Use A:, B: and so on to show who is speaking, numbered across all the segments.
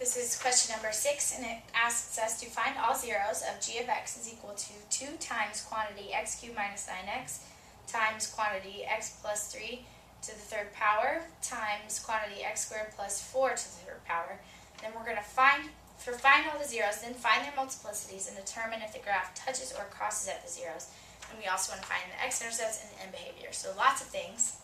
A: This is question number 6, and it asks us to find all zeros of g of x is equal to 2 times quantity x cubed minus 9x times quantity x plus 3 to the third power times quantity x squared plus 4 to the third power. Then we're going to find all the zeros, then find their multiplicities and determine if the graph touches or crosses at the zeros. And we also want to find the x-intercepts and the end behavior. So lots of things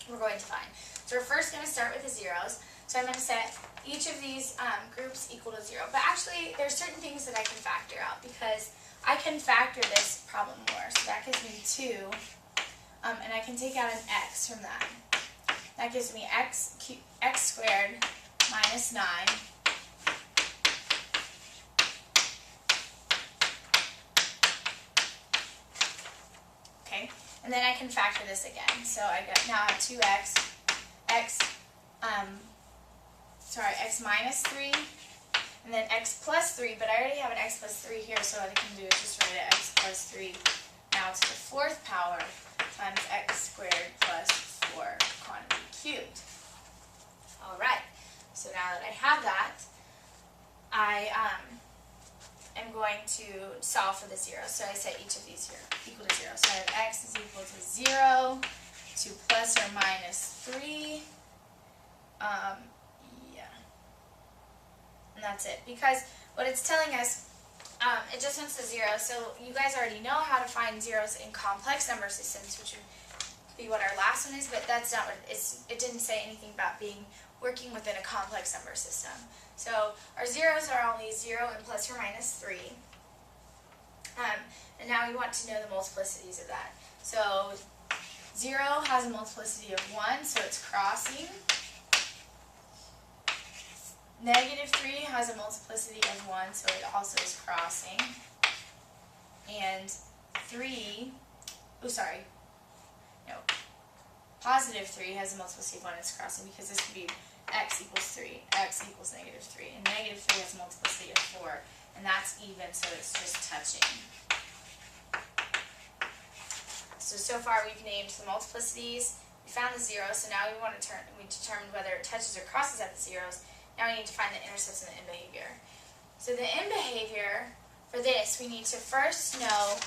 A: we're going to find. So we're first going to start with the zeros. So I'm going to set each of these groups equal to 0. But actually, there's certain things that I can factor out because I can factor this problem more. So that gives me 2, and I can take out an x from that. That gives me x squared minus 9 and then I can factor this again. So I now have 2x, x minus 3, and then x plus 3, but I already have an x plus 3 here, so what I can do is just write it x plus 3 now to the 4th power times x squared plus 4 quantity cubed. Alright, so now that I have that, I am going to solve for the zeros. So I set each of these here equal to 0. So I have x is equal to 0 to plus or minus 3. And that's it. Because what it's telling us, it just wants the zeros. So you guys already know how to find zeros in complex number systems, which would be what our last one is, but that's not what it didn't say anything about working within a complex number system. So our zeros are only 0 and plus or minus 3. And now we want to know the multiplicities of that. So 0 has a multiplicity of 1, so it's crossing. Negative 3 has a multiplicity of 1, so it also is crossing. And positive 3 has a multiplicity of 1, it's crossing, because this could be x equals 3, x equals negative 3, and negative 3 has a multiplicity of 4, and that's even, so it's just touching. So far we've named the multiplicities, we found the zeros, so now we determined whether it touches or crosses at the zeros. Now we need to find the intercepts and the end behavior. So the end behavior, for this, we need to first know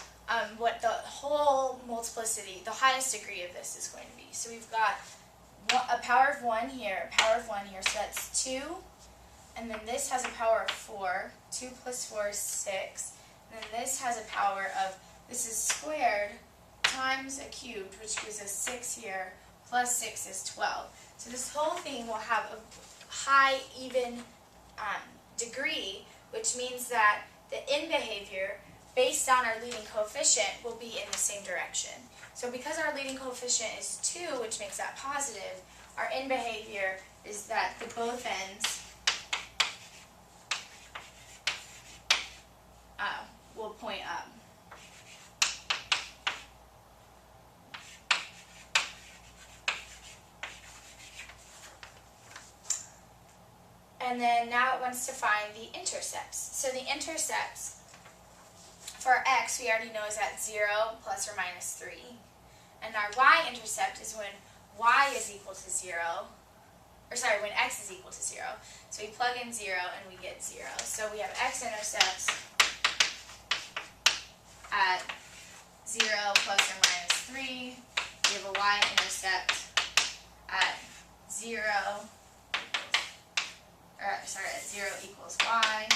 A: what the whole multiplicity, the highest degree of this is going to be. So we've got a power of 1 here, a power of 1 here, so that's 2. And then this has a power of 4. 2 plus 4 is 6. And then this has a power of, this is squared times a cubed, which gives us 6 here, plus 6 is 12. So this whole thing will have a high even degree, which means that the end behavior based on our leading coefficient will be in the same direction. So because our leading coefficient is 2, which makes that positive, our end behavior is that the both ends will point up. And then now it wants to find the intercepts. So the intercepts for x, we already know is at 0 plus or minus 3. And our y-intercept is when y is equal to 0, when x is equal to 0. So we plug in 0 and we get 0. So we have x-intercepts at 0 plus or minus 3. We have a y-intercept at 0 equals y.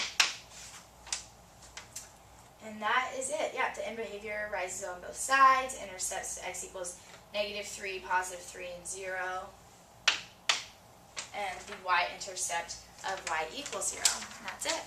A: And that is it. Yeah, the end behavior rises on both sides. Intercepts x equals negative 3, positive 3, and 0. And the y-intercept of y equals 0. And that's it.